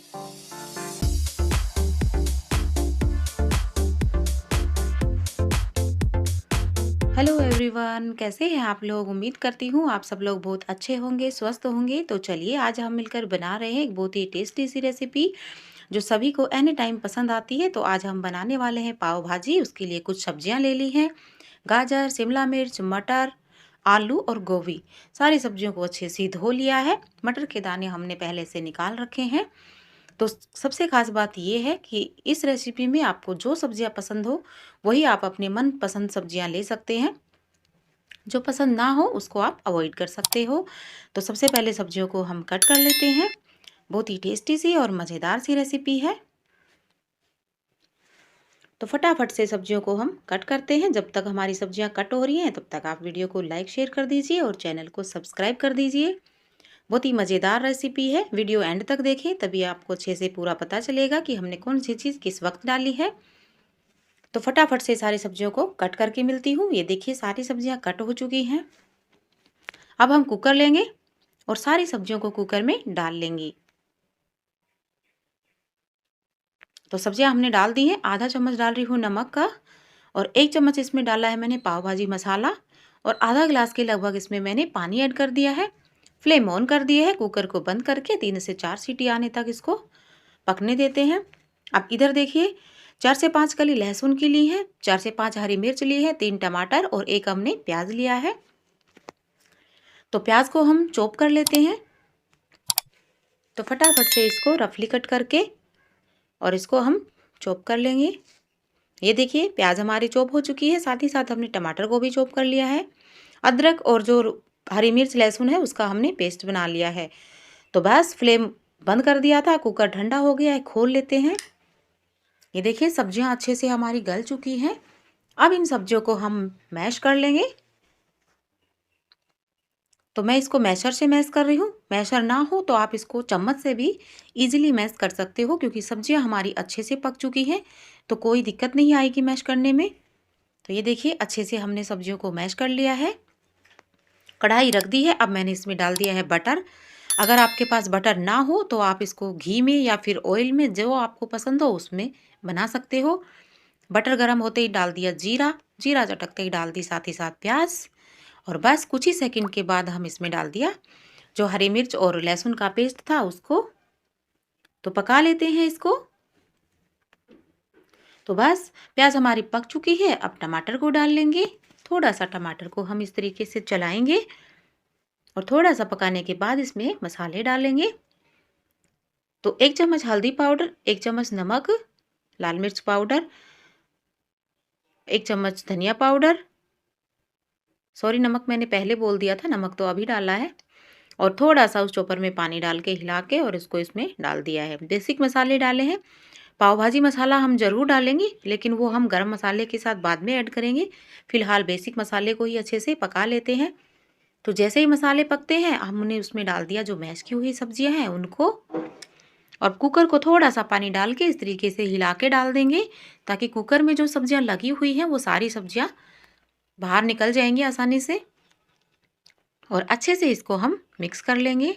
Hello everyone, कैसे हैं आप लोग। उम्मीद करती हूँ आप सब लोग बहुत अच्छे होंगे, स्वस्थ होंगे। तो चलिए आज हम मिलकर बना रहे हैं एक बहुत ही टेस्टी सी रेसिपी जो सभी को एनी टाइम पसंद आती है। तो आज हम बनाने वाले हैं पाव भाजी। उसके लिए कुछ सब्जियां ले ली हैं, गाजर, शिमला मिर्च, मटर, आलू और गोभी। सारी सब्जियों को अच्छे से धो लिया है। मटर के दाने हमने पहले से निकाल रखे हैं। तो सबसे खास बात ये है कि इस रेसिपी में आपको जो सब्जियां पसंद हो वही आप अपने मन पसंद सब्जियां ले सकते हैं। जो पसंद ना हो उसको आप अवॉइड कर सकते हो। तो सबसे पहले सब्जियों को हम कट कर लेते हैं। बहुत ही टेस्टी सी और मज़ेदार सी रेसिपी है। तो फटाफट से सब्जियों को हम कट करते हैं। जब तक हमारी सब्जियां कट हो रही हैं तब तक आप वीडियो को लाइक शेयर कर दीजिए और चैनल को सब्सक्राइब कर दीजिए। बहुत ही मज़ेदार रेसिपी है। वीडियो एंड तक देखें तभी आपको अच्छे से पूरा पता चलेगा कि हमने कौन सी चीज़ किस वक्त डाली है। तो फटाफट से सारी सब्जियों को कट करके मिलती हूँ। ये देखिए सारी सब्जियां कट हो चुकी हैं। अब हम कुकर लेंगे और सारी सब्जियों को कुकर में डाल लेंगे। तो सब्जियां हमने डाल दी हैं। आधा चम्मच डाल रही हूँ नमक का और 1 चम्मच इसमें डाला है मैंने पाव भाजी मसाला और आधा गिलास के लगभग इसमें मैंने पानी ऐड कर दिया है। फ्लेम ऑन कर दिया है। कुकर को बंद करके 3 से 4 सीटी आने तक इसको पकने देते हैं। अब इधर देखिए 4 से 5 कली लहसुन की ली है, 4 से 5 हरी मिर्च ली है, 3 टमाटर और 1 हमने प्याज लिया है। तो प्याज को हम चॉप कर लेते हैं। तो फटाफट से इसको रफली कट करके और इसको हम चॉप कर लेंगे। ये देखिए प्याज हमारी चॉप हो चुकी है। साथ ही साथ हमने टमाटर को भी चॉप कर लिया है। अदरक और जो हरी मिर्च लहसुन है उसका हमने पेस्ट बना लिया है। तो बस फ्लेम बंद कर दिया था। कुकर ठंडा हो गया है, खोल लेते हैं। ये देखिए सब्जियां अच्छे से हमारी गल चुकी हैं। अब इन सब्जियों को हम मैश कर लेंगे। तो मैं इसको मैशर से मैश कर रही हूँ। मैशर ना हो तो आप इसको चम्मच से भी इजीली मैश कर सकते हो, क्योंकि सब्जियां हमारी अच्छे से पक चुकी हैं तो कोई दिक्कत नहीं आएगी मैश करने में। तो ये देखिए अच्छे से हमने सब्जियों को मैश कर लिया है। कढ़ाई रख दी है। अब मैंने इसमें डाल दिया है बटर। अगर आपके पास बटर ना हो तो आप इसको घी में या फिर ऑयल में, जो आपको पसंद हो उसमें बना सकते हो। बटर गर्म होते ही डाल दिया जीरा। जीरा चटकते ही डाल दी साथ ही साथ प्याज। और बस कुछ ही सेकंड के बाद हम इसमें डाल दिया जो हरी मिर्च और लहसुन का पेस्ट था उसको। तो पका लेते हैं इसको। तो बस प्याज हमारी पक चुकी है। अब टमाटर को डाल लेंगे। थोड़ा सा टमाटर को हम इस तरीके से चलाएंगे और थोड़ा सा पकाने के बाद इसमें मसाले डालेंगे। तो 1 चम्मच हल्दी पाउडर, 1 चम्मच नमक, लाल मिर्च पाउडर, 1 चम्मच धनिया पाउडर। सॉरी, नमक मैंने पहले बोल दिया था, नमक तो अभी डाला है। और थोड़ा सा उस चॉपर में पानी डाल के हिला के और इसको इसमें डाल दिया है। बेसिक मसाले डाले हैं। पाव भाजी मसाला हम ज़रूर डालेंगे, लेकिन वो हम गरम मसाले के साथ बाद में ऐड करेंगे। फिलहाल बेसिक मसाले को ही अच्छे से पका लेते हैं। तो जैसे ही मसाले पकते हैं हमने उसमें डाल दिया जो मैश की हुई सब्जियां हैं उनको। और कुकर को थोड़ा सा पानी डाल के इस तरीके से हिला के डाल देंगे, ताकि कुकर में जो सब्जियां लगी हुई हैं वो सारी सब्जियां बाहर निकल जाएंगी आसानी से। और अच्छे से इसको हम मिक्स कर लेंगे।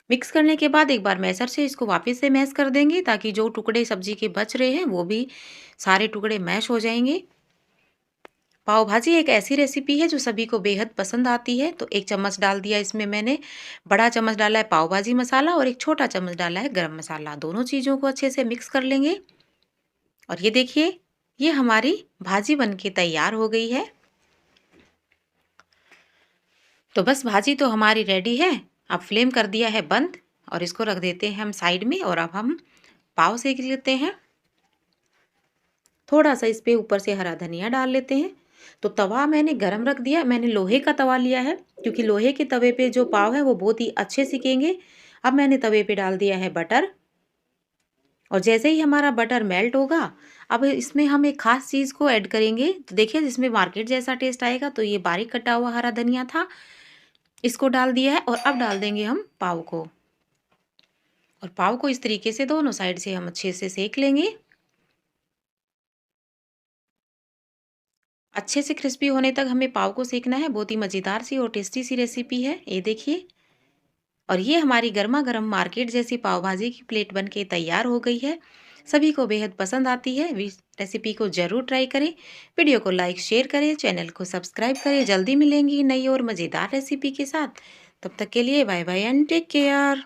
मिक्स करने के बाद एक बार मैशर से इसको वापस से मैश कर देंगे, ताकि जो टुकड़े सब्जी के बच रहे हैं वो भी सारे टुकड़े मैश हो जाएंगे। पाव भाजी एक ऐसी रेसिपी है जो सभी को बेहद पसंद आती है। तो 1 चम्मच डाल दिया इसमें मैंने, बड़ा चम्मच डाला है पाव भाजी मसाला और 1 छोटा चम्मच डाला है गरम मसाला। दोनों चीज़ों को अच्छे से मिक्स कर लेंगे। और ये देखिए ये हमारी भाजी बनके तैयार हो गई है। तो बस भाजी तो हमारी रेडी है। अब फ्लेम कर दिया है बंद और इसको रख देते हैं हम साइड में। और अब हम पाव सेक लेते हैं। थोड़ा सा इस पे ऊपर से हरा धनिया डाल लेते हैं। तो तवा मैंने गरम रख दिया। मैंने लोहे का तवा लिया है, क्योंकि लोहे के तवे पे जो पाव है वो बहुत ही अच्छे सिकेंगे। अब मैंने तवे पे डाल दिया है बटर। और जैसे ही हमारा बटर मेल्ट होगा अब इसमें हम एक खास चीज़ को ऐड करेंगे। तो देखिए जिसमें मार्केट जैसा टेस्ट आएगा। तो ये बारीक कटा हुआ हरा धनिया था, इसको डाल दिया है। और अब डाल देंगे हम पाव को। और पाव को इस तरीके से दोनों साइड से हम अच्छे से सेक लेंगे। अच्छे से क्रिस्पी होने तक हमें पाव को सेकना है। बहुत ही मज़ेदार सी और टेस्टी सी रेसिपी है। ये देखिए और ये हमारी गर्मा गर्म मार्केट जैसी पाव भाजी की प्लेट बन के तैयार हो गई है। सभी को बेहद पसंद आती है। इस रेसिपी को ज़रूर ट्राई करें। वीडियो को लाइक शेयर करें, चैनल को सब्सक्राइब करें। जल्दी मिलेंगी नई और मज़ेदार रेसिपी के साथ। तब तक के लिए bye bye and take care.